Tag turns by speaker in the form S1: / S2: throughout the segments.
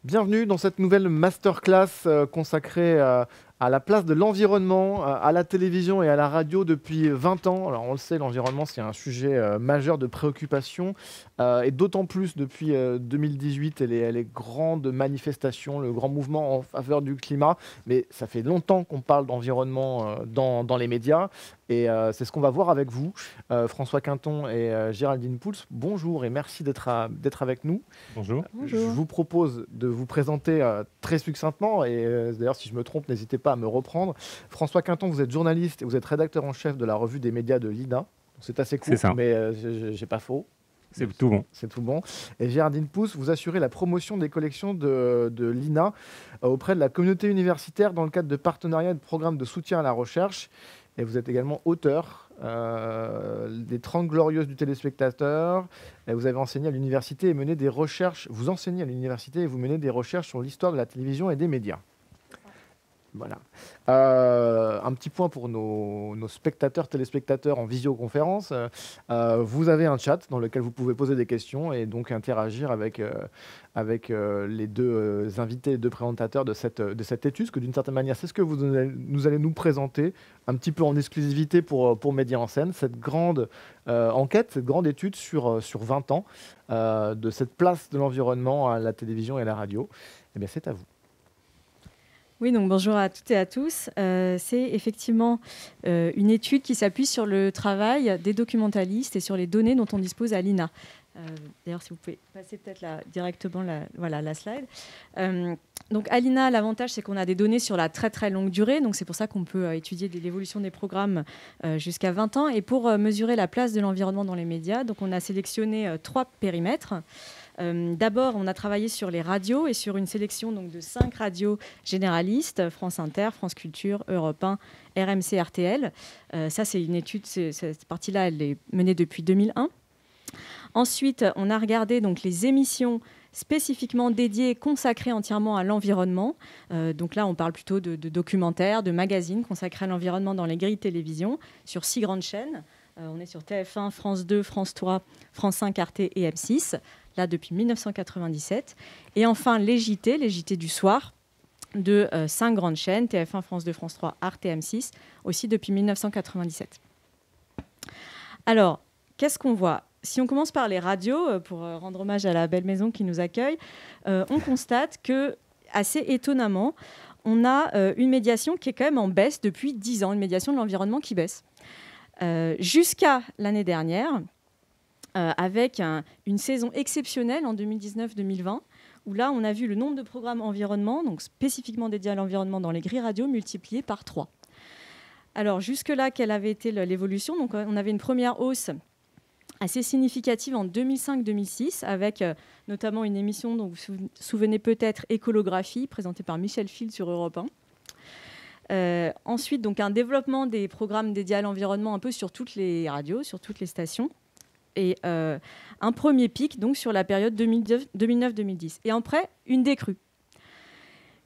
S1: Bienvenue dans cette nouvelle masterclass consacrée à la place de l'environnement à la télévision et à la radio depuis 20 ans. Alors on le sait, l'environnement c'est un sujet majeur de préoccupation et d'autant plus depuis 2018 et les grandes manifestations, le grand mouvement en faveur du climat. Mais ça fait longtemps qu'on parle d'environnement dans les médias et c'est ce qu'on va voir avec vous, François Quinton et Géraldine Pouls. Bonjour et merci d'être avec nous.
S2: Bonjour.
S1: Je vous propose de vous présenter très succinctement et d'ailleurs si je me trompe, n'hésitez pas à me reprendre. François Quinton, vous êtes journaliste et vous êtes rédacteur en chef de la revue des médias de l'INA. C'est assez court, mais j'ai pas faux.
S2: C'est tout bon.
S1: C'est tout bon. Et Géraldine Pouls, vous assurez la promotion des collections de l'INA auprès de la communauté universitaire dans le cadre de partenariats et de programmes de soutien à la recherche. Et vous êtes également auteur des 30 Glorieuses du téléspectateur. Et vous avez enseigné à l'université et mené des recherches. Vous enseignez à l'université et vous menez des recherches sur l'histoire de la télévision et des médias. Voilà. Un petit point pour nos spectateurs, téléspectateurs en visioconférence. Vous avez un chat dans lequel vous pouvez poser des questions et donc interagir avec les deux invités et deux présentateurs de cette étude, parce que d'une certaine manière, c'est ce que vous allez nous présenter un petit peu en exclusivité pour Médias en scène, cette grande enquête, cette grande étude sur 20 ans de cette place de l'environnement à la télévision et à la radio. Eh bien, c'est à vous.
S3: Oui, donc bonjour à toutes et à tous. C'est effectivement une étude qui s'appuie sur le travail des documentalistes et sur les données dont on dispose à l'INA. D'ailleurs, si vous pouvez passer peut-être directement la slide. Donc à l'INA, l'avantage, c'est qu'on a des données sur la très très longue durée. Donc c'est pour ça qu'on peut étudier l'évolution des programmes jusqu'à 20 ans. Et pour mesurer la place de l'environnement dans les médias, donc on a sélectionné 3 périmètres. D'abord, on a travaillé sur les radios et sur une sélection donc, de 5 radios généralistes, France Inter, France Culture, Europe 1, RMC, RTL. Ça, c'est une étude, cette partie-là, elle est menée depuis 2001. Ensuite, on a regardé donc, les émissions spécifiquement dédiées, consacrées entièrement à l'environnement. Donc là, on parle plutôt de documentaires, de magazines consacrés à l'environnement dans les grilles de télévision, sur 6 grandes chaînes. On est sur TF1, France 2, France 3, France 5, Arte et M6, là depuis 1997. Et enfin, les JT du soir, de 5 grandes chaînes, TF1, France 2, France 3, Arte et M6, aussi depuis 1997. Alors, qu'est-ce qu'on voit ? Si on commence par les radios, pour rendre hommage à la belle maison qui nous accueille, on constate que, assez étonnamment, on a une médiation qui est quand même en baisse depuis 10 ans, une médiation de l'environnement qui baisse. Jusqu'à l'année dernière, avec une saison exceptionnelle en 2019-2020, où là, on a vu le nombre de programmes environnement, donc spécifiquement dédiés à l'environnement dans les grilles radio, multiplié par 3. Alors, jusque-là, quelle avait été l'évolution ? Donc, on avait une première hausse assez significative en 2005-2006, avec notamment une émission dont vous vous souvenez peut-être, Écolographie, présentée par Michel Field sur Europe 1. Ensuite, donc, un développement des programmes dédiés à l'environnement un peu sur toutes les radios, sur toutes les stations. Et un premier pic donc, sur la période 2009-2010. Et après, une décrue.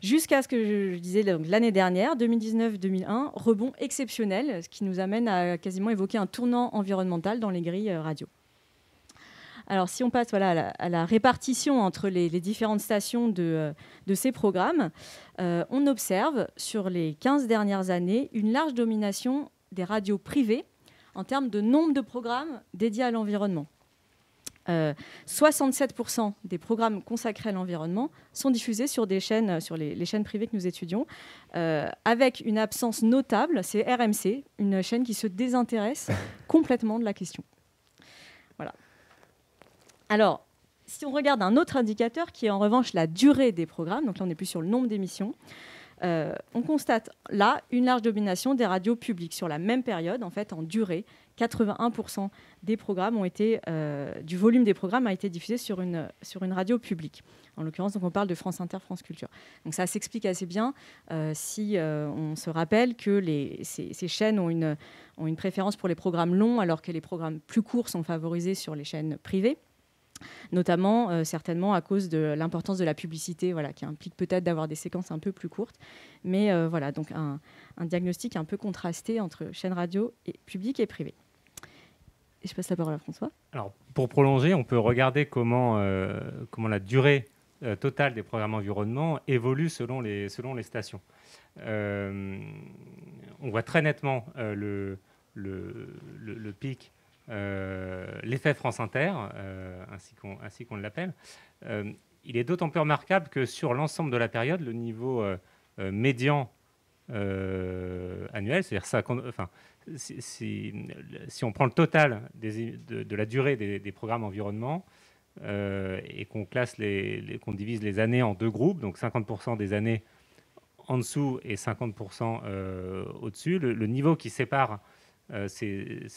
S3: Jusqu'à ce que je disais l'année dernière, 2019-2001, rebond exceptionnel, ce qui nous amène à quasiment évoquer un tournant environnemental dans les grilles radio. Alors, si on passe à la répartition entre les différentes stations de ces programmes, on observe sur les 15 dernières années une large domination des radios privées en termes de nombre de programmes dédiés à l'environnement. 67% des programmes consacrés à l'environnement sont diffusés sur des chaînes, sur les chaînes privées que nous étudions, avec une absence notable, c'est RMC, une chaîne qui se désintéresse complètement de la question. Voilà. Alors, si on regarde un autre indicateur qui est en revanche la durée des programmes, donc là on n'est plus sur le nombre d'émissions, on constate là une large domination des radios publiques. Sur la même période, en fait, en durée, 81% des programmes ont été, du volume des programmes a été diffusé sur une radio publique. En l'occurrence, donc, on parle de France Inter, France Culture. Donc ça s'explique assez bien si on se rappelle que ces chaînes ont une préférence pour les programmes longs, alors que les programmes plus courts sont favorisés sur les chaînes privées. Notamment, certainement, à cause de l'importance de la publicité, qui implique peut-être d'avoir des séquences un peu plus courtes. Mais donc un diagnostic un peu contrasté entre chaînes radio publiques et privées. Et je passe la parole à François.
S2: Alors, pour prolonger, on peut regarder comment la durée total des programmes environnement évolue selon les stations. On voit très nettement le pic, l'effet France Inter, ainsi qu'on l'appelle. Il est d'autant plus remarquable que sur l'ensemble de la période, le niveau médian annuel, c'est-à-dire si on prend le total de la durée des programmes environnement et qu'on qu'on divise les années en deux groupes, donc 50% des années en dessous et 50% au-dessus, le niveau qui sépare ces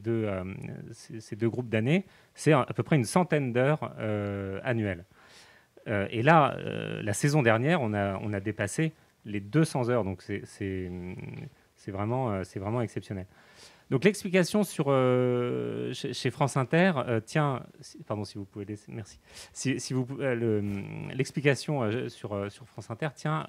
S2: deux groupes d'années, c'est à peu près une centaine d'heures annuelles. Et là, la saison dernière, on a dépassé les 200 heures, donc c'est vraiment exceptionnel. Donc l'explication chez France Inter tient, pardon si vous pouvez laisser, merci. L'explication sur France Inter tient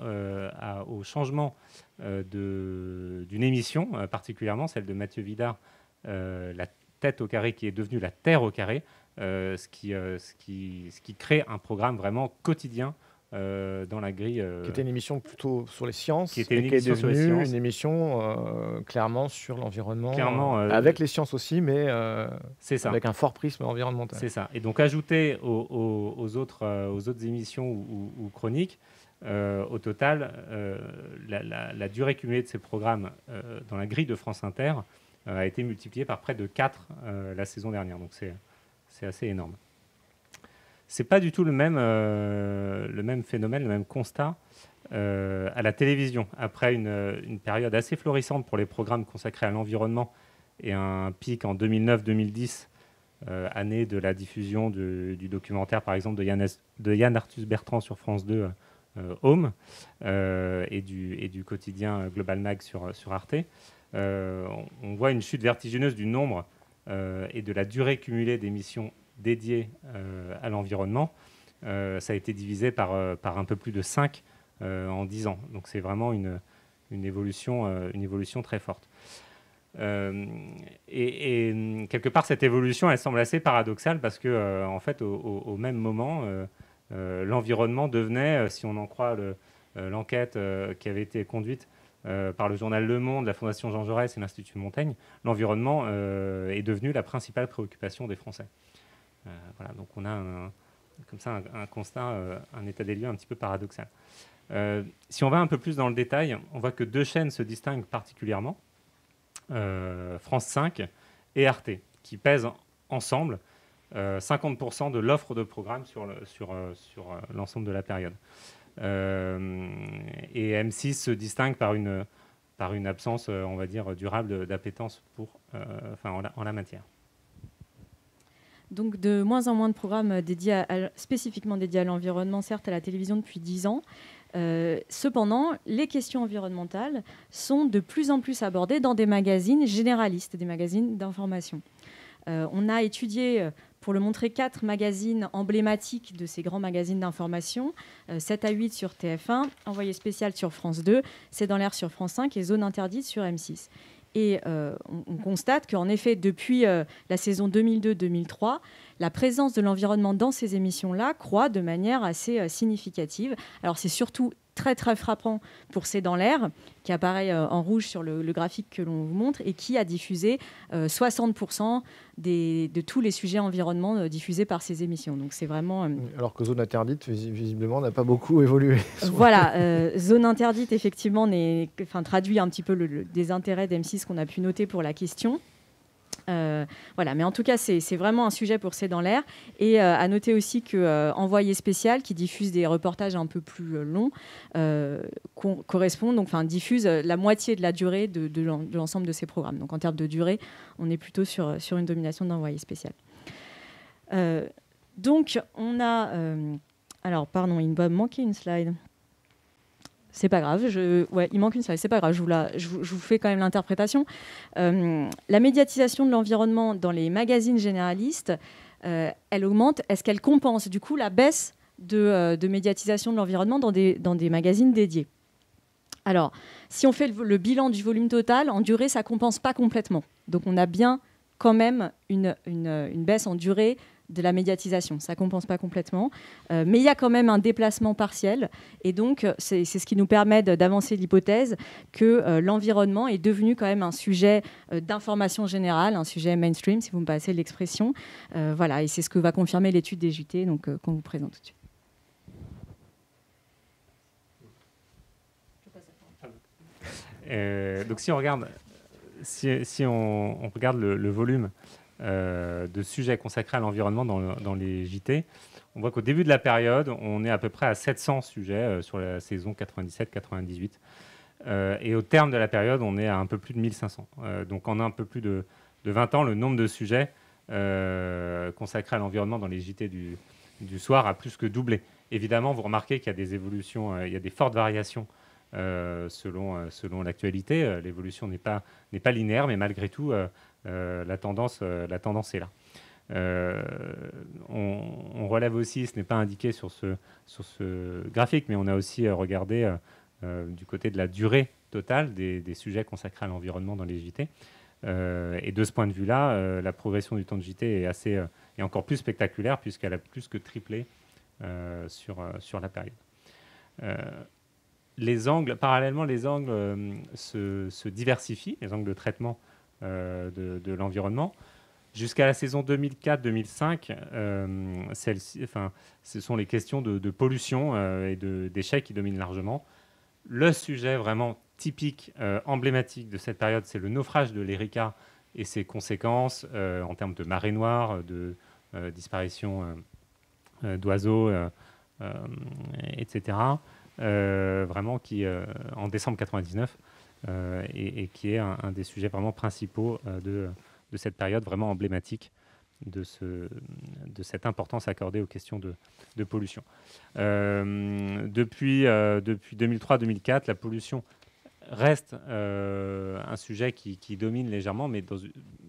S2: au changement d'une émission, particulièrement celle de Mathieu Vidard, la tête au carré, qui est devenue la Terre au carré, ce qui crée un programme vraiment quotidien dans la grille.
S1: Qui était une émission plutôt sur les sciences,
S2: qui était
S1: qui est devenue une émission clairement sur l'environnement, avec les sciences aussi, mais avec un fort prisme environnemental.
S2: C'est ça. Et donc ajouté aux autres émissions ou chroniques, au total, la durée cumulée de ces programmes dans la grille de France Inter a été multipliée par près de 4 la saison dernière. Donc c'est assez énorme. C'est pas du tout le même phénomène, le même constat à la télévision. Après une période assez florissante pour les programmes consacrés à l'environnement et un pic en 2009-2010, année de la diffusion du documentaire, par exemple, de Yann Arthus-Bertrand sur France 2, Home, et du quotidien Global Mag sur Arte. On voit une chute vertigineuse du nombre et de la durée cumulée d'émissions dédiées à l'environnement. Ça a été divisé par un peu plus de 5 en 10 ans. Donc c'est vraiment une évolution très forte. Et quelque part, cette évolution, elle semble assez paradoxale parce que, en fait, au même moment, l'environnement devenait, si on en croit l'enquête qui avait été conduite par le journal Le Monde, la Fondation Jean Jaurès et l'Institut Montaigne, l'environnement est devenu la principale préoccupation des Français. Voilà, donc on a comme ça un constat, un état des lieux un petit peu paradoxal. Si on va un peu plus dans le détail, on voit que deux chaînes se distinguent particulièrement, France 5 et Arte, qui pèsent ensemble 50% de l'offre de programmes sur l'ensemble de la période. Et M6 se distingue par une absence, on va dire, durable d'appétence en la matière.
S3: Donc de moins en moins de programmes spécifiquement dédiés à l'environnement, certes à la télévision depuis 10 ans. Cependant, les questions environnementales sont de plus en plus abordées dans des magazines généralistes, des magazines d'information. On a étudié, pour le montrer, 4 magazines emblématiques de ces grands magazines d'information, 7 à 8 sur TF1, Envoyé spécial sur France 2, C'est dans l'air sur France 5 et Zone interdite sur M6. Et on constate qu'en effet, depuis la saison 2002-2003, la présence de l'environnement dans ces émissions-là croît de manière assez significative. Alors c'est surtout très très frappant pour C'est dans l'air, qui apparaît en rouge sur le graphique que l'on vous montre et qui a diffusé 60% de tous les sujets environnement diffusés par ces émissions. Donc c'est vraiment...
S1: Alors que Zone interdite, visiblement, n'a pas beaucoup évolué.
S3: Voilà, Zone interdite, effectivement, traduit un petit peu des intérêts d'M6 qu'on a pu noter pour la question. Voilà, mais en tout cas, c'est vraiment un sujet pour C'est dans l'air. Et à noter aussi que Envoyé spécial, qui diffuse des reportages un peu plus longs, diffuse la moitié de la durée de l'ensemble de ces programmes. Donc en termes de durée, on est plutôt sur une domination d'Envoyé spécial. Donc on a... alors, pardon, il va me manquer une slide. C'est pas grave, il manque une slide, c'est pas grave, je vous fais quand même l'interprétation. La médiatisation de l'environnement dans les magazines généralistes, elle augmente. Est-ce qu'elle compense du coup la baisse de médiatisation de l'environnement dans des magazines dédiés? Alors, si on fait le bilan du volume total, en durée, ça compense pas complètement. Donc on a bien quand même une baisse en durée de la médiatisation. Ça ne compense pas complètement. Mais il y a quand même un déplacement partiel. Et donc, c'est ce qui nous permet d'avancer l'hypothèse que l'environnement est devenu quand même un sujet d'information générale, un sujet mainstream, si vous me passez l'expression. Voilà, et c'est ce que va confirmer l'étude des JT, donc, qu'on vous présente tout de suite.
S2: Donc si on regarde, on regarde le volume de sujets consacrés à l'environnement dans les JT, on voit qu'au début de la période, on est à peu près à 700 sujets sur la saison 97-98. Et au terme de la période, on est à un peu plus de 1500. Donc en un peu plus de 20 ans, le nombre de sujets consacrés à l'environnement dans les JT du soir a plus que doublé. Évidemment, vous remarquez qu'il y a des évolutions, il y a des fortes variations selon l'actualité. L'évolution n'est pas linéaire, mais malgré tout, la tendance est là. On relève aussi, ce n'est pas indiqué sur ce graphique, mais on a aussi regardé du côté de la durée totale des sujets consacrés à l'environnement dans les JT. Et de ce point de vue-là, la progression du temps de JT est encore plus spectaculaire puisqu'elle a plus que triplé sur la période. Parallèlement, les angles se diversifient, les angles de traitement de l'environnement. Jusqu'à la saison 2004-2005, ce sont les questions de pollution et de déchets qui dominent largement. Le sujet vraiment typique, emblématique de cette période, c'est le naufrage de l'Erika et ses conséquences en termes de marée noire, de disparition d'oiseaux, etc. Vraiment qui, en décembre 99, et qui est un des sujets vraiment principaux de cette période vraiment emblématique de cette importance accordée aux questions de pollution. Depuis 2003-2004, la pollution reste un sujet qui domine légèrement, mais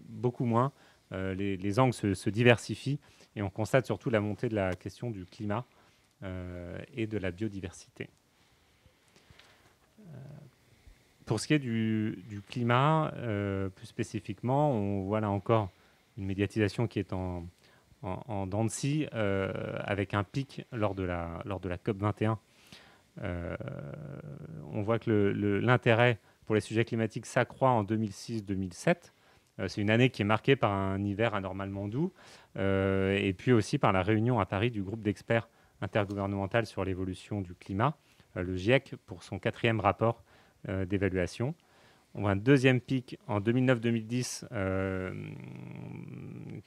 S2: beaucoup moins. Les angles se diversifient et on constate surtout la montée de la question du climat et de la biodiversité. Pour ce qui est du climat, plus spécifiquement, on voit là encore une médiatisation qui est en dents de scie, avec un pic lors de la COP 21. On voit que l'intérêt pour les sujets climatiques s'accroît en 2006-2007. C'est une année qui est marquée par un hiver anormalement doux, et puis aussi par la réunion à Paris du groupe d'experts intergouvernemental sur l'évolution du climat, le GIEC, pour son 4e rapport d'évaluation. On voit un deuxième pic en 2009-2010,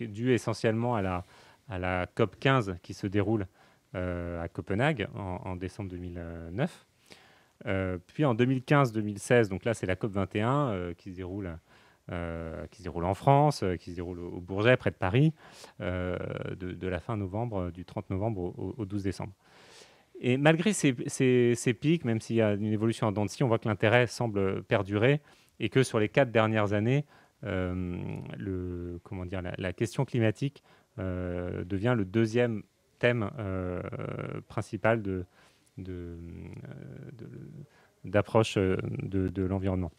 S2: dû essentiellement à la COP 15 qui se déroule à Copenhague en décembre 2009. Puis en 2015-2016, donc là c'est la COP 21 qui se déroule en France, qui se déroule au Bourget, près de Paris, de la fin novembre, du 30 novembre au 12 décembre. Et malgré ces pics, même s'il y a une évolution en dents de scie, on voit que l'intérêt semble perdurer et que sur les 4 dernières années, la question climatique devient le deuxième thème principal d'approche de l'environnement,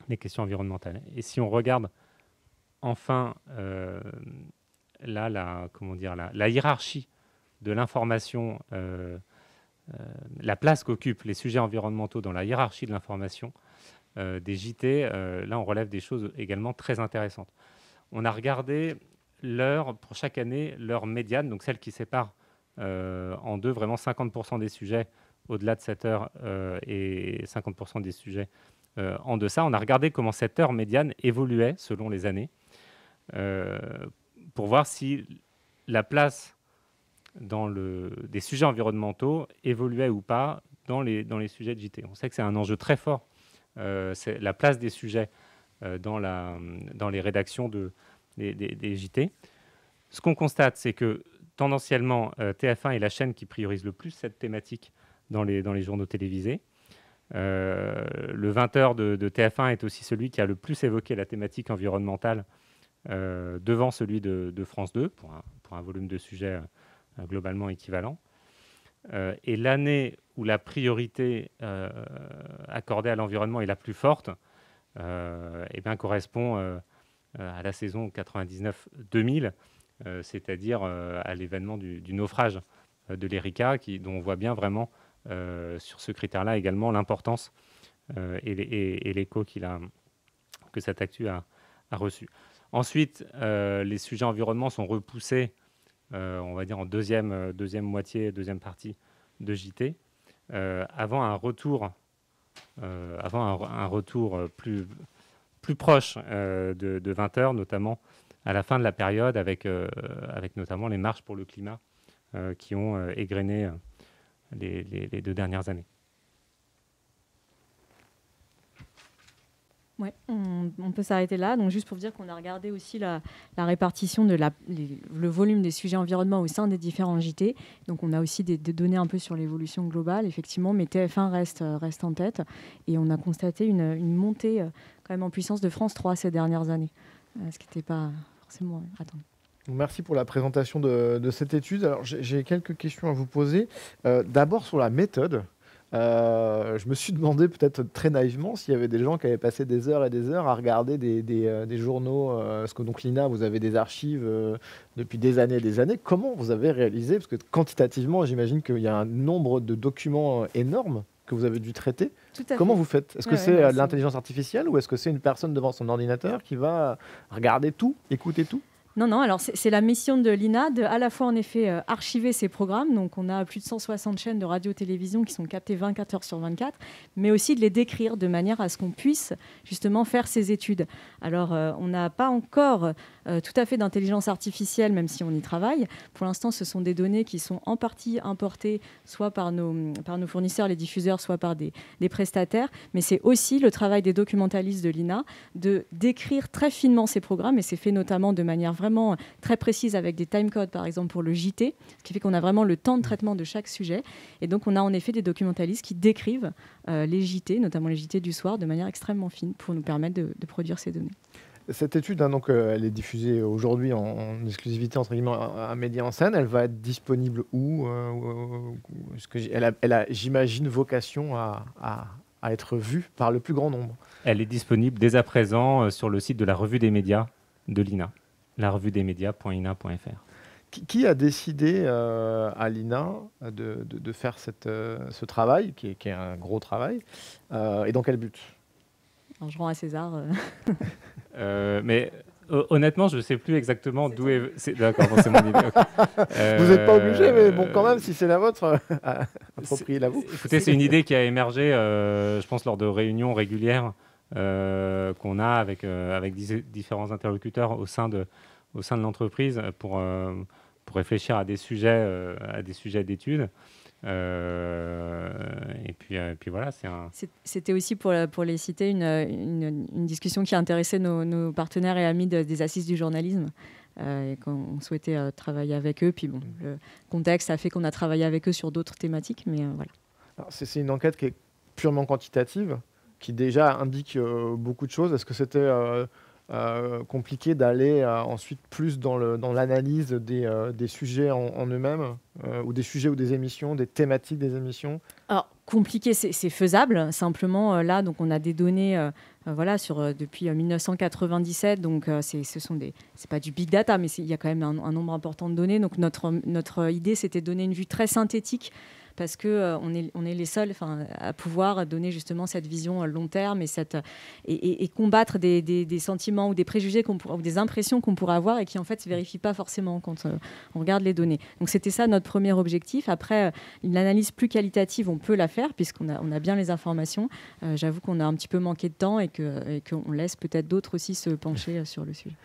S2: les questions environnementales. Et si on regarde enfin la hiérarchie de l'information, la place qu'occupent les sujets environnementaux dans la hiérarchie de l'information des JT, là on relève des choses également très intéressantes. On a regardé pour chaque année, l'heure médiane, donc celle qui sépare en deux vraiment 50% des sujets au-delà de cette heure et 50% des sujets en deçà. On a regardé comment cette heure médiane évoluait selon les années pour voir si la place des sujets environnementaux évoluait ou pas dans les sujets de JT. On sait que c'est un enjeu très fort, c'est la place des sujets dans les rédactions des JT. Ce qu'on constate, c'est que tendanciellement, TF1 est la chaîne qui priorise le plus cette thématique dans les journaux télévisés. Le 20h de TF1 est aussi celui qui a le plus évoqué la thématique environnementale devant celui de France 2, pour un volume de sujets globalement équivalent. Et l'année où la priorité accordée à l'environnement est la plus forte correspond à la saison 99-2000, c'est-à-dire à l'événement du naufrage de l'Erika, dont on voit bien vraiment sur ce critère-là également l'importance et l'écho que cette actu a reçu. Ensuite, les sujets environnement sont repoussés, on va dire en deuxième partie de JT, avant un retour plus proche de 20h, notamment à la fin de la période, avec notamment les marches pour le climat qui ont égrené les 2 dernières années.
S3: Ouais, on peut s'arrêter là. Donc, juste pour vous dire qu'on a regardé aussi la répartition le volume des sujets environnement au sein des différents JT. Donc, on a aussi des données un peu sur l'évolution globale, effectivement, mais TF1 reste en tête. Et on a constaté une montée quand même en puissance de France 3 ces dernières années, ce qui n'était pas forcément attendu.
S1: Merci pour la présentation de cette étude. Alors, j'ai quelques questions à vous poser. D'abord, sur la méthode. Je me suis demandé, peut-être très naïvement, s'il y avait des gens qui avaient passé des heures et des heures à regarder des journaux, parce que donc l'INA, vous avez des archives depuis des années et des années. Comment vous avez réalisé, parce que quantitativement, j'imagine qu'il y a un nombre de documents énormes que vous avez dû traiter. Comment vous faites? Est-ce que c'est de l'intelligence artificielle ou est-ce que c'est une personne devant son ordinateur qui va regarder tout, écouter tout?
S3: Non, alors c'est la mission de l'INA de à la fois en effet archiver ces programmes, donc on a plus de 160 chaînes de radio-télévision qui sont captées 24 heures sur 24, mais aussi de les décrire de manière à ce qu'on puisse justement faire ces études. Alors on n'a pas encore tout à fait d'intelligence artificielle, même si on y travaille. Pour l'instant, ce sont des données qui sont en partie importées soit par nos fournisseurs, les diffuseurs, soit par des prestataires, mais c'est aussi le travail des documentalistes de l'INA de décrire très finement ces programmes, et c'est fait notamment de manière vraiment très précise avec des timecodes, par exemple pour le JT, ce qui fait qu'on a vraiment le temps de traitement de chaque sujet. Et donc, on a en effet des documentalistes qui décrivent les JT, notamment les JT du soir, de manière extrêmement fine pour nous permettre de produire ces données.
S1: Cette étude, donc, elle est diffusée aujourd'hui en exclusivité entre guillemets à Média en scène. Elle va être disponible où? Elle a, j'imagine, vocation à être vue par le plus grand nombre.
S2: Elle est disponible dès à présent sur le site de la Revue des médias de l'INA. La revue des médias.ina.fr.
S1: Qui a décidé à l'INA de faire ce travail, qui est un gros travail, et dans quel but?
S3: Alors, je rends à César.
S2: Mais honnêtement, je ne sais plus exactement d'où est... D'accord, bon, c'est mon idée. Okay.
S1: Vous n'êtes pas obligé, mais bon, quand même, si c'est la vôtre, appropriez-la vous.
S2: Écoutez, c'est une idée qui a émergé, je pense, lors de réunions régulières qu'on a avec différents interlocuteurs au sein de l'entreprise pour réfléchir à des sujets d'études. Et puis voilà,
S3: C'était aussi pour les citer une discussion qui intéressait nos partenaires et amis des Assises du journalisme. Et qu'on souhaitait travailler avec eux. Puis bon, le contexte a fait qu'on a travaillé avec eux sur d'autres thématiques, mais voilà.
S1: C'est une enquête qui est purement quantitative, qui déjà indique beaucoup de choses. Est-ce que c'était compliqué d'aller ensuite plus dans l'analyse des sujets en eux-mêmes, ou des sujets ou des émissions, des thématiques des émissions?
S3: Alors, compliqué, c'est faisable. Simplement, là, donc, on a des données depuis 1997. Donc, c'est pas du big data, mais il y a quand même un nombre important de données. Donc, notre idée, c'était de donner une vue très synthétique, parce qu'on est les seuls à pouvoir donner justement cette vision long terme et combattre des sentiments ou des préjugés ou des impressions qu'on pourrait avoir et qui en fait ne se vérifient pas forcément quand on regarde les données. Donc c'était ça notre premier objectif. Après, une analyse plus qualitative, on peut la faire puisqu'on a bien les informations. J'avoue qu'on a un petit peu manqué de temps et qu'on laisse peut-être d'autres aussi se pencher sur le sujet.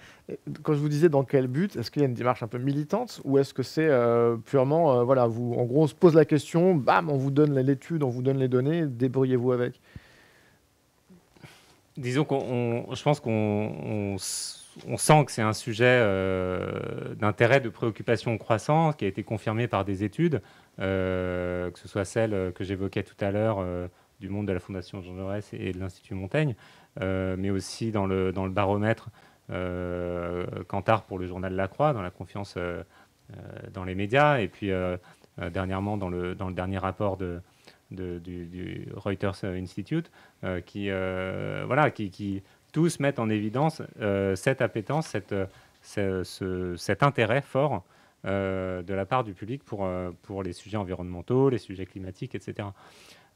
S1: Quand je vous disais dans quel but, est-ce qu'il y a une démarche un peu militante ou est-ce que c'est purement, en gros, on se pose la question, bam, on vous donne l'étude, on vous donne les données, débrouillez-vous avec?
S2: Disons je pense qu'on sent que c'est un sujet d'intérêt, de préoccupation croissant, qui a été confirmé par des études, que ce soit celle que j'évoquais tout à l'heure du monde de la Fondation Jean Jaurès et de l'Institut Montaigne, mais aussi dans le baromètre Kantar pour le journal La Croix, dans la confiance dans les médias, et puis dernièrement dans le dernier rapport du Reuters Institute, qui tous mettent en évidence cette appétence, cet intérêt fort de la part du public pour les sujets environnementaux, les sujets climatiques, etc.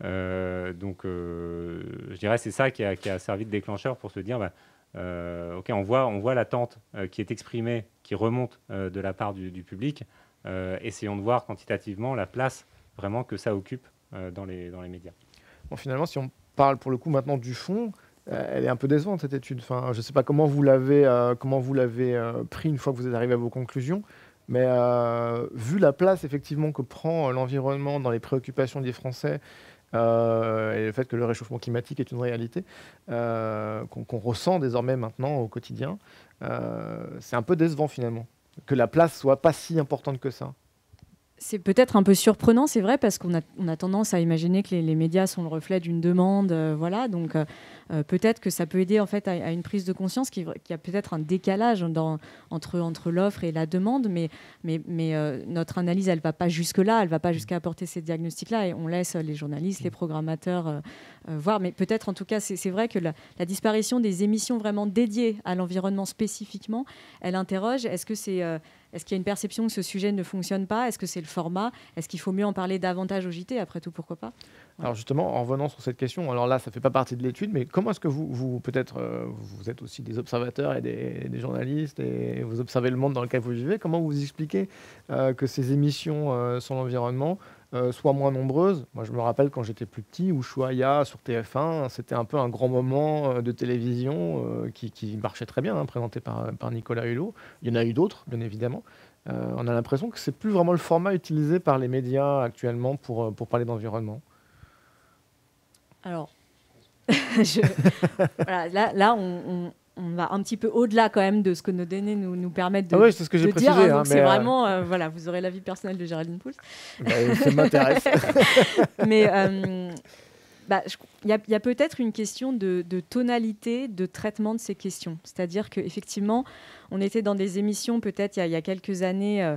S2: Donc, je dirais c'est ça qui a servi de déclencheur pour se dire, ok, on voit l'attente qui est exprimée, qui remonte de la part du public. Essayons de voir quantitativement la place vraiment que ça occupe dans les médias.
S1: Bon, finalement, si on parle pour le coup maintenant du fond, elle est un peu décevante cette étude. Enfin, je ne sais pas comment vous l'avez pris une fois que vous êtes arrivé à vos conclusions, mais vu la place effectivement que prend l'environnement dans les préoccupations des Français et le fait que le réchauffement climatique est une réalité qu'on ressent désormais maintenant au quotidien, c'est un peu décevant finalement que la place soit pas si importante que ça.
S3: C'est peut-être un peu surprenant, c'est vrai, parce qu'on a tendance à imaginer que les médias sont le reflet d'une demande, voilà. Donc peut-être que ça peut aider en fait à une prise de conscience qu'il y a peut-être un décalage entre l'offre et la demande, mais notre analyse, elle va pas jusque-là, elle va pas jusqu'à apporter ces diagnostics-là, et on laisse les journalistes, les programmateurs voir. Mais peut-être, en tout cas, c'est vrai que la disparition des émissions vraiment dédiées à l'environnement spécifiquement, elle interroge. Est-ce qu'il y a une perception que ce sujet ne fonctionne pas? Est-ce que c'est le format? Est-ce qu'il faut mieux en parler davantage au JT? Après tout, pourquoi pas?
S1: Voilà. Alors justement, en revenant sur cette question, alors là, ça ne fait pas partie de l'étude, mais comment est-ce que vous peut-être, vous êtes aussi des observateurs et des journalistes, et vous observez le monde dans lequel vous vivez, comment vous expliquez que ces émissions sur l'environnement soient moins nombreuses? Moi, je me rappelle quand j'étais plus petit, Ushuaïa sur TF1, c'était un peu un grand moment de télévision qui marchait très bien, présenté par Nicolas Hulot. Il y en a eu d'autres, bien évidemment. On a l'impression que c'est plus vraiment le format utilisé par les médias actuellement pour parler d'environnement.
S3: Alors, voilà, là on va un petit peu au-delà quand même de ce que nos données nous permettent de,
S1: c'est ce que j'ai
S3: dire.
S1: Précisé,
S3: Donc c'est vraiment, voilà, vous aurez l'avis personnel de Géraldine Poulse.
S1: Ça m'intéresse.
S3: Mais il y a peut-être une question de tonalité, de traitement de ces questions. C'est-à-dire qu'effectivement, on était dans des émissions peut-être il y a quelques années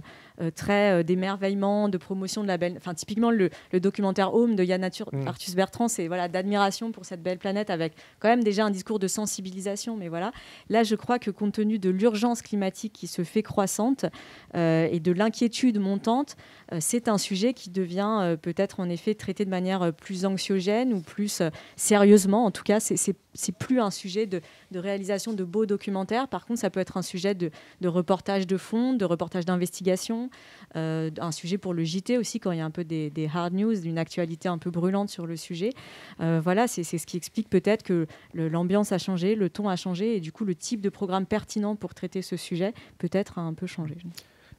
S3: très d'émerveillement, de promotion de la belle... Enfin, typiquement, le documentaire Home de Yann Arthus Bertrand, c'est d'admiration pour cette belle planète, avec quand même déjà un discours de sensibilisation. Mais voilà, là, je crois que compte tenu de l'urgence climatique qui se fait croissante et de l'inquiétude montante, c'est un sujet qui devient peut-être en effet traité de manière plus anxiogène ou plus sérieusement. En tout cas, c'est plus un sujet de réalisation de beaux documentaires. Par contre, ça peut être un sujet de reportage de fond, de reportage d'investigation, un sujet pour le JT aussi, quand il y a un peu des hard news, d'une actualité un peu brûlante sur le sujet. Voilà, c'est ce qui explique peut-être que l'ambiance a changé, le ton a changé, et du coup, le type de programme pertinent pour traiter ce sujet peut-être a un peu changé.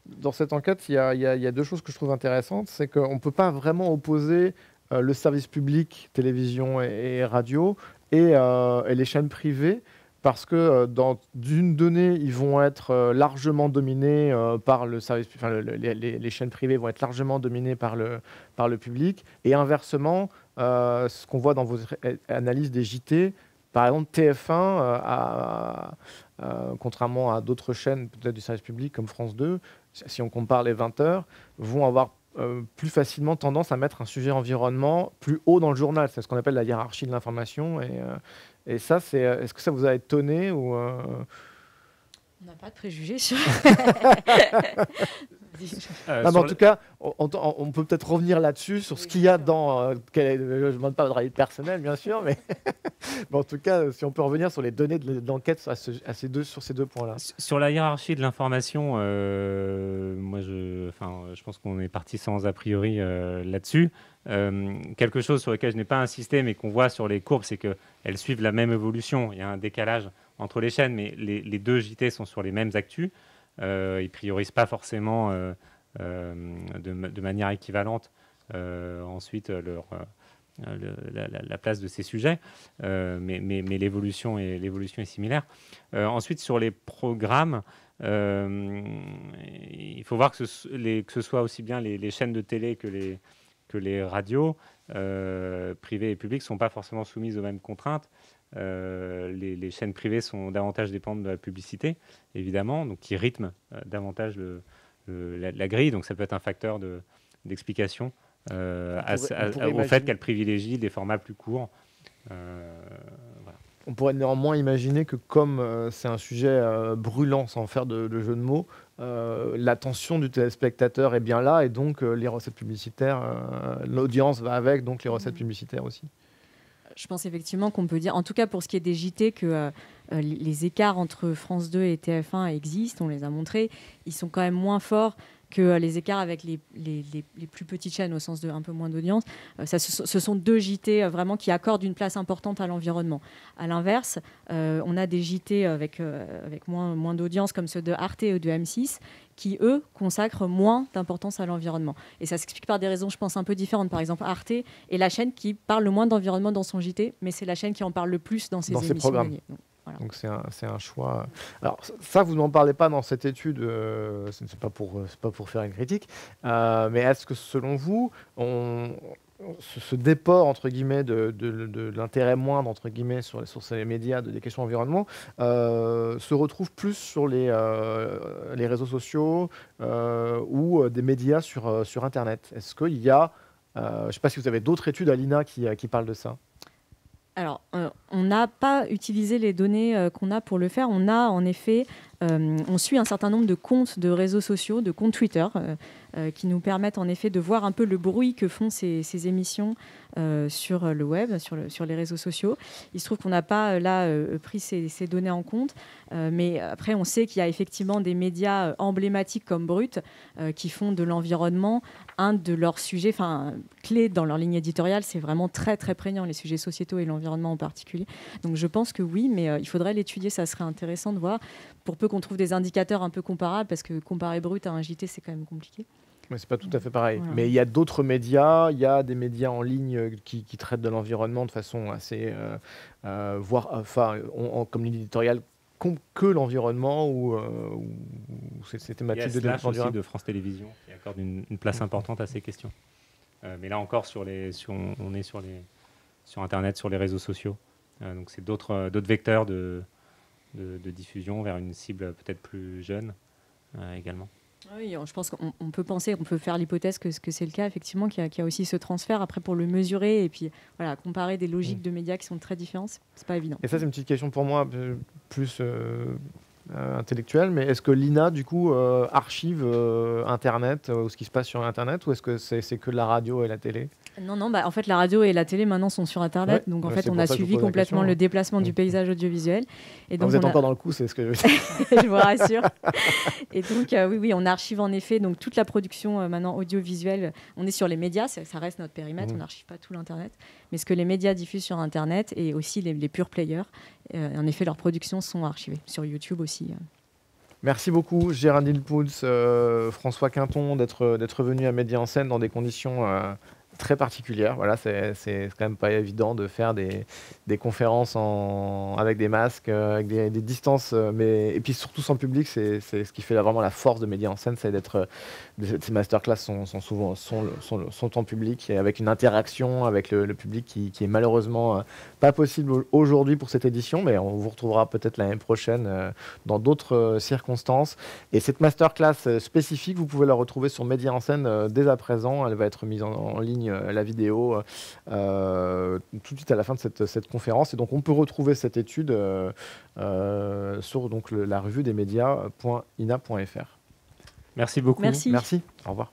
S1: Dans cette enquête, il y a deux choses que je trouve intéressantes. C'est qu'on ne peut pas vraiment opposer le service public, télévision et radio, et les chaînes privées, parce que dans d'une donnée, ils vont être largement dominés par le service, les chaînes privées vont être largement dominées par le public, et inversement, ce qu'on voit dans vos analyses des JT, par exemple TF1, contrairement à d'autres chaînes peut-être du service public comme France 2, si on compare les 20 heures, vont avoir plus facilement tendance à mettre un sujet environnement plus haut dans le journal. C'est ce qu'on appelle la hiérarchie de l'information. Et ça, est-ce que ça vous a étonné ou
S3: On n'a pas de préjugés sur...
S1: mais en tout cas, on peut peut-être revenir là-dessus, sur ce qu'il y a dans... je ne demande pas votre avis personnel, bien sûr, mais en tout cas, si on peut revenir sur les données de l'enquête sur ces deux points-là.
S2: Sur la hiérarchie de l'information, moi, je pense qu'on est parti sans a priori là-dessus. Quelque chose sur lequel je n'ai pas insisté, mais qu'on voit sur les courbes, c'est qu'elles suivent la même évolution. Il y a un décalage entre les chaînes, mais les deux JT sont sur les mêmes actus. Ils ne priorisent pas forcément de manière équivalente ensuite la place de ces sujets, mais l'évolution est similaire. Ensuite, sur les programmes, il faut voir que ce soit aussi bien les chaînes de télé que les radios, privées et publiques, ne sont pas forcément soumises aux mêmes contraintes. Les chaînes privées sont davantage dépendantes de la publicité, évidemment, donc qui rythment davantage la grille. Donc ça peut être un facteur d'explication au fait qu'elles privilégient des formats plus courts. Voilà.
S1: On pourrait néanmoins imaginer que comme c'est un sujet brûlant, sans faire de jeu de mots, l'attention du téléspectateur est bien là et donc les recettes publicitaires, l'audience va avec, donc les recettes publicitaires aussi.
S3: Je pense effectivement qu'on peut dire, en tout cas pour ce qui est des JT, que les écarts entre France 2 et TF1 existent, on les a montrés, ils sont quand même moins forts que les écarts avec les plus petites chaînes au sens de un peu moins d'audience. Ce sont 2 JT vraiment qui accordent une place importante à l'environnement. À l'inverse, on a des JT avec moins d'audience comme ceux de Arte ou de M6 qui, eux, consacrent moins d'importance à l'environnement. Et ça s'explique par des raisons, je pense, un peu différentes. Par exemple, Arte est la chaîne qui parle le moins d'environnement dans son JT, mais c'est la chaîne qui en parle le plus dans ses émissions.
S1: Programmes. Donc, voilà. Donc c'est un choix. Alors ça, vous n'en parlez pas dans cette étude, ce n'est pas pour faire une critique, mais est-ce que selon vous, ce déport entre guillemets de l'intérêt moindre entre guillemets sur ces médias des questions environnement se retrouve plus sur les réseaux sociaux ou des médias sur Internet? Est-ce qu'il y a, je ne sais pas si vous avez d'autres études à l'INA qui parlent de ça?
S3: Alors, on n'a pas utilisé les données qu'on a pour le faire. On a en effet, on suit un certain nombre de comptes de réseaux sociaux, de comptes Twitter, qui nous permettent en effet de voir un peu le bruit que font ces émissions sur le web, sur les réseaux sociaux. Il se trouve qu'on n'a pas pris ces données en compte, mais après on sait qu'il y a effectivement des médias emblématiques comme Brut qui font de l'environnement un de leurs sujets clés dans leur ligne éditoriale. C'est vraiment très très prégnant, les sujets sociétaux et l'environnement en particulier. Donc je pense que oui, mais il faudrait l'étudier, ça serait intéressant de voir, pour peu qu'on trouve des indicateurs un peu comparables, parce que comparer Brut à un JT, c'est quand même compliqué.
S1: Mais c'est pas tout à fait pareil.
S3: Voilà.
S1: Mais il y a d'autres médias, il y a des médias en ligne qui traitent de l'environnement de façon assez, comme ligne éditoriale, que l'environnement ou ces thématiques
S2: de développement durable. De France Télévisions qui accorde une place importante à ces questions. Mais là encore, on est sur Internet, sur les réseaux sociaux. Donc c'est d'autres vecteurs de diffusion vers une cible peut-être plus jeune également.
S3: Oui, je pense qu'on peut penser, on peut faire l'hypothèse que c'est le cas, effectivement, qu'il y a aussi ce transfert. Après, pour le mesurer et puis voilà, comparer des logiques de médias qui sont très différentes, c'est pas évident.
S1: Et ça, c'est une petite question pour moi, plus intellectuelle, mais est-ce que l'INA, du coup, archive Internet, ou ce qui se passe sur Internet, ou est-ce que c'est que la radio et la télé?
S3: Non, en fait, la radio et la télé maintenant sont sur Internet, donc en fait, on a suivi complètement le déplacement du paysage audiovisuel. Et donc,
S1: vous êtes encore dans le coup, c'est ce que je veux dire.
S3: Je vous rassure. Et donc, oui, on archive en effet donc, toute la production maintenant audiovisuelle. On est sur les médias, ça reste notre périmètre, on n'archive pas tout l'Internet. Mais ce que les médias diffusent sur Internet et aussi les pure players, en effet, leurs productions sont archivées. Sur YouTube aussi.
S1: Merci beaucoup, Géraldine Poulz, François Quinton, d'être venu à Média en scène dans des conditions très particulière. Voilà, c'est quand même pas évident de faire des conférences avec des masques, avec des distances, et puis surtout sans public. C'est ce qui fait vraiment la force de Média en scène, c'est d'être. Ces masterclass sont souvent en public et avec une interaction avec le public qui est malheureusement pas possible aujourd'hui pour cette édition, mais on vous retrouvera peut-être l'année prochaine dans d'autres circonstances. Et cette masterclass spécifique, vous pouvez la retrouver sur Média en scène dès à présent. Elle va être mise en ligne, la vidéo, tout de suite à la fin de cette conférence. Et donc on peut retrouver cette étude sur la revue des médias.ina.fr.
S2: Merci beaucoup.
S3: Merci.
S1: Au revoir.